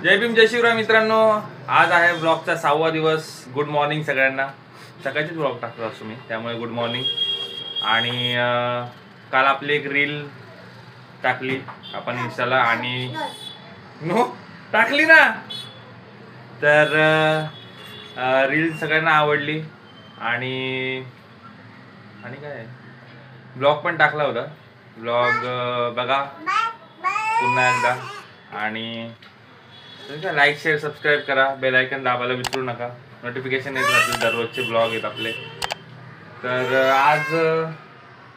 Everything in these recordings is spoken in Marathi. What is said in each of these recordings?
जय भीम जय शिवराय मित्रांनो, आज आहे ब्लॉगचा 6वा दिवस. गुड मॉर्निंग सगळ्यांना. सकाळचीच ब्लॉग टाकला असतो मी, त्यामुळे गुड मॉर्निंग. आणि काल आपली एक रील टाकली आपण इंस्टाला आणि टाकली ना, तर रील सगळ्यांना आवडली आणि काय ब्लॉग पण टाकला होता. ब्लॉग बघा पुन्हा एकदा आणि लाईक शेअर सबस्क्राईब करा, बेल आयकन दाबायला विसरू नका. नोटिफिकेशन येत राहतील, दररोजचे ब्लॉग आहेत आपले. तर आज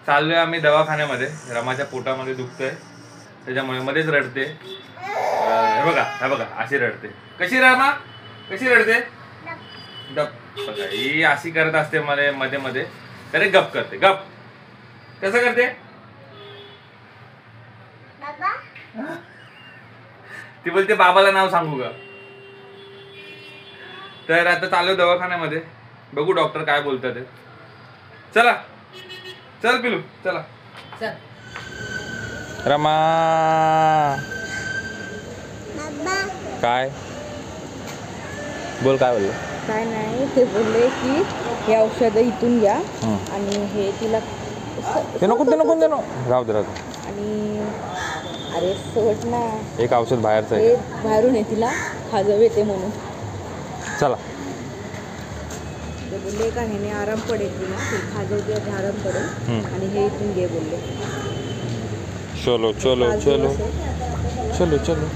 चाललोय आम्ही दवाखान्यामध्ये. रमाच्या पोटामध्ये दुखतंय, त्याच्यामुळे मध्येच रडते. हे बघा अशी रडते. कशी रमा कशी रडते? गप बघा, ही अशी करत असते मध्ये मध्ये मध्ये, तरी गप करते. गप कसं करते? ती बोलते बाबाला नाव सांगू का? तर आता चालू दवाखान्यामध्ये, बघू डॉक्टर काय बोलतात ते. चला चल पिलू, चला रमा. काय बोल, काय बोलले? काय नाही, ते बोलले की हे औषध इथून घ्या आणि हे तिला नको राहू दे. आणि अरे सोड ना, एक औषध बाहेरचं आहे, हे बाहेरून आहे, तिला खाजव येते म्हणून. चला ते बोलले का ह्याने आराम पडेल तिला, ते खाजवते आराम पडेल आणि हे इथून घे बोलले. चलो चलो चलो चलो चलो.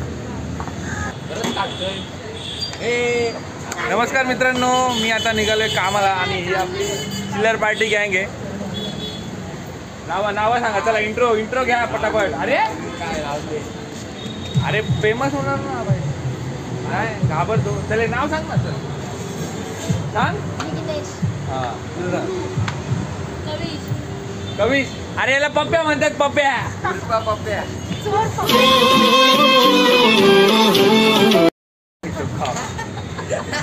नमस्कार मित्रांनो, मी आता निघालोय कामाला आणि ही आपली चिल्लर पार्टी गँग आहे. नावा सांगा, चला इंट्रो घ्या पटापट. अरे फेमस होणार ना भाई, नाही घाबरतो. चले नाव सांग ना, चल सांग. हां कवीश. अरे याला पप्प्या म्हणतात, पप्प्या.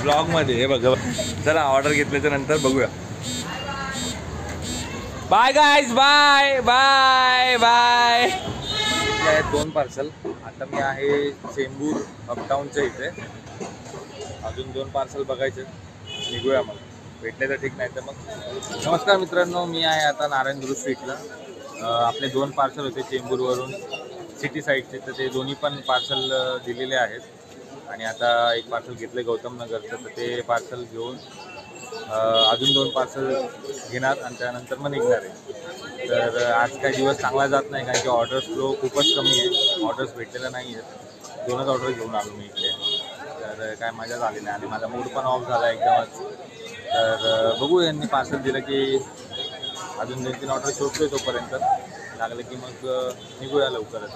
ब्लॉग मध्ये हे बघ. चला ऑर्डर घेतल्याच्या नंतर बघूया. Bye guys, bye bye bye. आहेत 2 पार्सल. आता मी आहे चेंबूर अपटाऊनच्या इथे. अजून 2 पार्सल बघायचे, निघूया. मग भेटले तर ठीक, नाही तर मग. नमस्कार मित्रांनो, मी आहे आता नारायणगुरू स्ट्रीटला. आपले 2 पार्सल होते चेंबूरवरून सिटी साईडचे, तर ते दोन्ही पण पार्सल दिलेले आहेत. आणि आता एक पार्सल घेतलं गौतम नगरचं, तर ते पार्सल घेऊन अजून 2 पार्सल घेणार आणि त्यानंतर मग निघणार आहे. तर आज काही दिवस चांगला जात नाही, कारण की ऑर्डर्स फ्लो खूपच कमी आहे. ऑर्डर्स भेटलेल्या नाही आहेत. 2च ऑर्डर घेऊन आलो मी इथे. तर काय मजा झाली नाही आणि माझा मूड पण ऑफ झाला एकदमच. तर बघू, यांनी पार्सल दिलं की अजून 2-3 ऑर्डर शोधतोय, तोपर्यंत लागलं की मग निघूया लवकरच.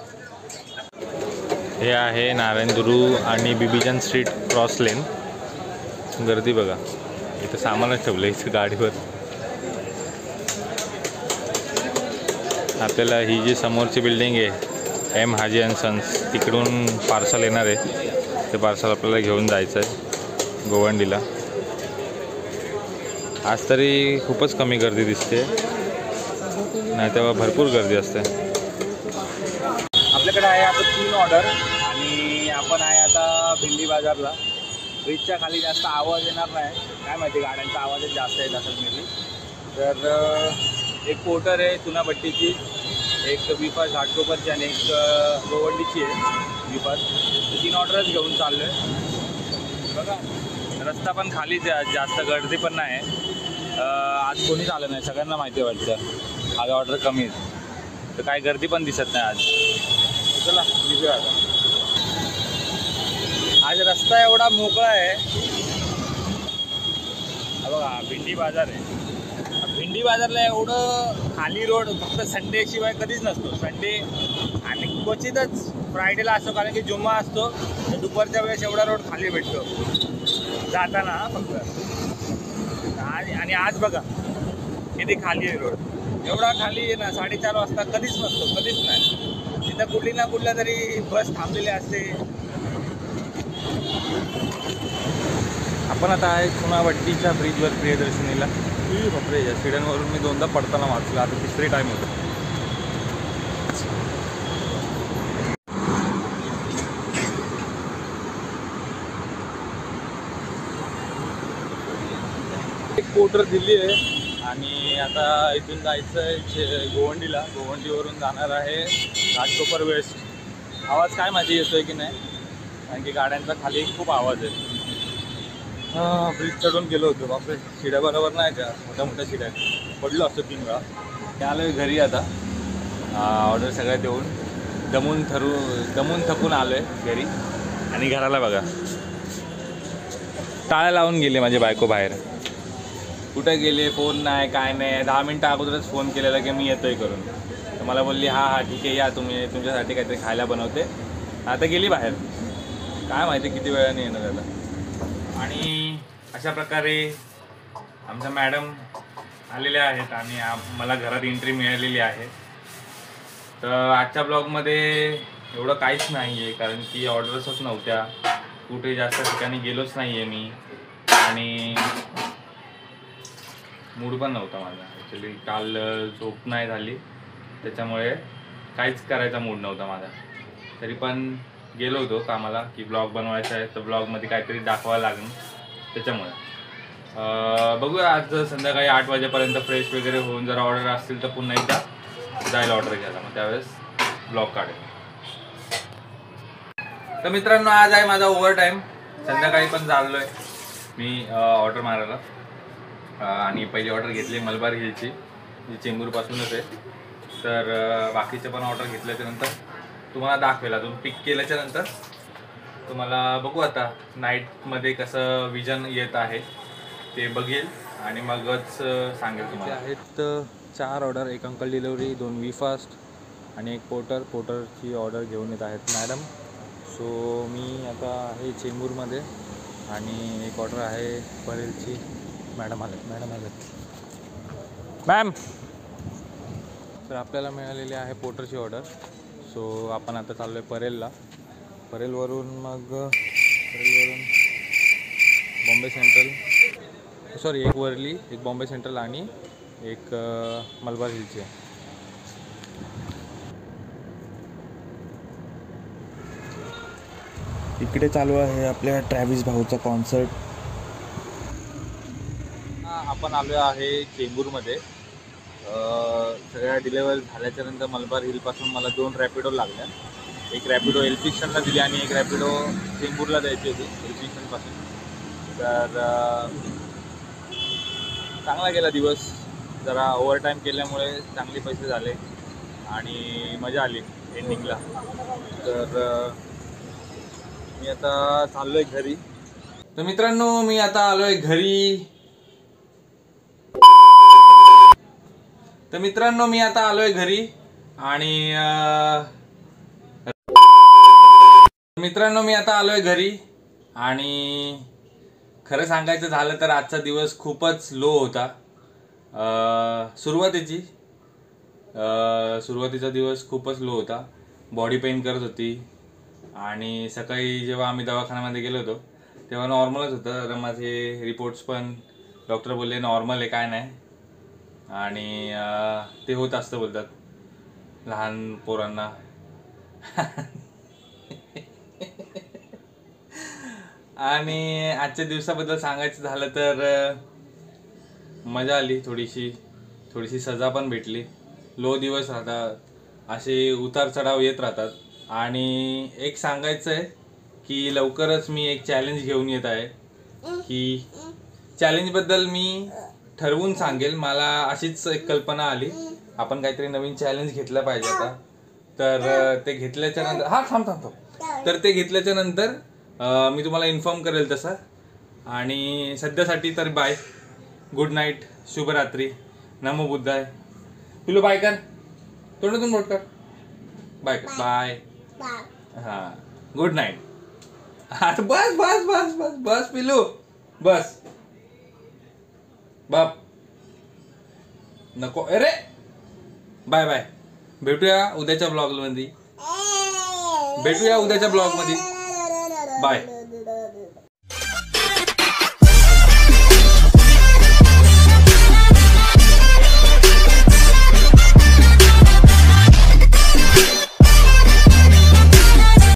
हे आहे नारायणगुरू आणि बिबीजन स्ट्रीट क्रॉस लेन. गर्दी बघा, इथं सामानच ठेवलं इथं गाडीवर. आपल्याला ही जी समोरची बिल्डिंग आहे एम हाजी अँड सन्स, तिकडून पार्सल येणार आहे. ते पार्सल आपल्याला घेऊन जायचं आहे गोवंडीला. आज तरी खूपच कमी गर्दी दिसते, नाही तेव्हा भरपूर गर्दी असते. आपल्याकडे आहे आता 3 ऑर्डर आणि आपण आहे आता भिंडी बाजारला. ब्रिजच्या खाली जास्त आवाज येणार नाही, काय माहिती, गाड्यांचा आवाजच जास्त येत असेल मेबी. तर एक पोर्टर आहे चुनाभट्टीची, एक विफास घाटकोपरची आणि एक गोवंडीची आहे विफास. 3 ऑर्डरच घेऊन चाललो आहे. बघा रस्ता पण खालीच आहे, जास्त गर्दी पण नाही. आज कोणीच आलं नाही, सगळ्यांना माहिती वाटतं आज ऑर्डर कमी आहे, तर काय गर्दी पण दिसत नाही आज. चला निघूया आता. आज रस्ता एवढा मोकळा आहे. बघा भिंडी बाजार आहे. भिंडी बाजारला एवढं खाली रोड फक्त संडे शिवाय कधीच नसतो. संडे आणि क्वचितच फ्रायडेला असतो, कारण की जुम्मा असतो, तर दुपारच्या वेळेस एवढा रोड खाली भेटतो जाताना फक्त. आणि आज बघा किती खाली आहे रोड. एवढा खाली आहे ना, 4:30 वाजता कधीच नसतो, कधीच नाही. तिथं कुठली ना कुठल्या तरी बस थांबलेली असते. आपण आता आहे चुनाभट्टीच्या ब्रिजवर प्रियदर्शनीला. बापरे, या सिड्यांवरून मी 2दा पडताना वाचला, आता 3री टाईम होतो. ऑर्डर दिली आहे आणि आता इथून जायचं आहे गोवंडीला. गोवंडीवरून जाणार आहे घाटकोपर वेस्ट. आवाज काय माहिती येतोय की नाही, कारण की गाड्यांचा खाली खूप आवाज आहे. ब्रिज चढून गेलो होतो. बापरे, शिड्या बरोबर नाही त्या, मोठ्या मोठ्या शिड्या पडलो असतो 3 वेळा. ते आलो आहे घरी आता. ऑर्डर सगळ्या देऊन दमून थकून आलो आहे घरी. आणि घराला बघा, टाळ्या लावून गेले माझे बायको बाहेर. कुठे गेले, फोन नाही काय नाही. 10 मिनटं अगोदरच फोन केलेला की मी येतोय करून. तर मला बोलली हां ठीक आहे या तुम्ही, तुमच्यासाठी काहीतरी खायला बनवते. आता गेली बाहेर, काय माहिती किती वेळाने येणार आता. आणि अशा प्रकारे आमच्या मॅडम आलेल्या आहेत आणि मला घरात एंट्री मिळालेली आहे. तर आजच्या ब्लॉगमध्ये एवढं काहीच नाही आहे, कारण की ऑर्डर्सच नव्हत्या. कुठे जास्त ठिकाणी गेलोच नाही आहे मी. आणि मूड पण नव्हता माझा ॲक्च्युली. काल झोप नाही झाली, त्याच्यामुळे काहीच करायचा मूड नव्हता माझा. तरी पण गेलो होतो कामाला की ब्लॉग बनवायचा आहे, तर ब्लॉगमध्ये काहीतरी दाखवावं लागेल. त्याच्यामुळे बघूया आज संध्याकाळी 8 वाजेपर्यंत फ्रेश वगैरे होऊन जर ऑर्डर असतील तर पुन्हा एकदा जाईल ऑर्डर घ्यायला, मग त्यावेळेस ब्लॉग काढेल. तर मित्रांनो, आज आहे माझा ओव्हरटाईम. संध्याकाळी पण चाललो आहे मी ऑर्डर मारायला. आणि पहिली ऑर्डर घेतली मलबार हिलची, जी चेंबूरपासूनच आहे. तर बाकीचे पण ऑर्डर घेतल्याच्यानंतर तुम्हाला दाखवेल. अजून पिक केल्याच्यानंतर तुम्हाला बघू आता नाईटमध्ये कसं विजन येत आहे ते बघेल आणि मगच सांगेल तुम्हाला. आहेत 4 ऑर्डर, 1 अंकल डिलिव्हरी, 2 वी फास्ट आणि 1 पोर्टरची ऑर्डर घेऊन येत आहेत मॅडम. सो मी आता आहे चेंबूरमध्ये आणि 1 ऑर्डर आहे परेलची. मॅडम आलेत. मॅम, तर आपल्याला मिळालेली आहे पोर्टरची ऑर्डर. सो आपण आता चाललो आहे परेलला. परेलवरून Bombay central, sorry 1 Worli, 1 Bombay central आणि 1 मलबार हिलची आहे. इकडे चालू आहे आपल्या ट्रॅव्हिस भाऊचा कॉन्सर्ट. आपण आलो आहे चेंबूरमध्ये. सगळ्या डिलेवर झाल्याच्यानंतर मलबार हिलपासून मला 2 रॅपिडो लागल्या. 1 रॅपिडो एलपी स्टेशनला दिली आणि 1 रॅपिडो चेंबूरला द्यायची होती एलपी स्टेशनपासून. तर चांगला गेला दिवस. जरा ओव्हरटाईम केल्यामुळे चांगले पैसे झाले आणि मजा आली एंडिंगला. तर मी आता चाललो आहे घरी. तर मित्रांनो, मी आता आलो आहे घरी. आणि खरं सांगायचं झालं तर आजचा दिवस खूपच लो होता. सुरुवातीचा दिवस खूपच लो होता. बॉडी पेन करत होती आणि सकाळी जेव्हा आम्ही दवाखान्यामध्ये गेलो होतो तेव्हा नॉर्मलच होतं. तर माझे रिपोर्ट्स पण डॉक्टर बोलले नॉर्मल आहे, काय नाही. आणि ते होत असतं बोलतात लहान पोरांना. आणि आजच्या दिवसाबद्दल सांगायचं झालं तर मजा आली, थोडीशी सजा पण भेटली. लो दिवस राहतात, असे उतार चढाव येत राहतात. आणि एक सांगायचं आहे की लवकरच मी एक चॅलेंज घेऊन येत आहे, की चॅलेंजबद्दल मी ठरवून सांगेल. मला अशीच एक कल्पना आली, आपण काहीतरी नवीन चॅलेंज घेतलं पाहिजे आता. तर ते घेतल्याच्या नंतर तर ते घेतल्याच्या नंतर मी तुम्हाला इन्फॉर्म करेल तसं. आणि सध्यासाठी तर बाय, गुड नाईट, शुभरात्री, नमो बुद्धाय. पिलू बाय कर, तोंडातून बोट कर, बाय कर, बाय. हां, गुड नाईट. आता बस बस बस बस बस पिलू, बस बाप, नको. अरे बाय बाय. भेटूया उद्याच्या ब्लॉगमध्ये. बाय.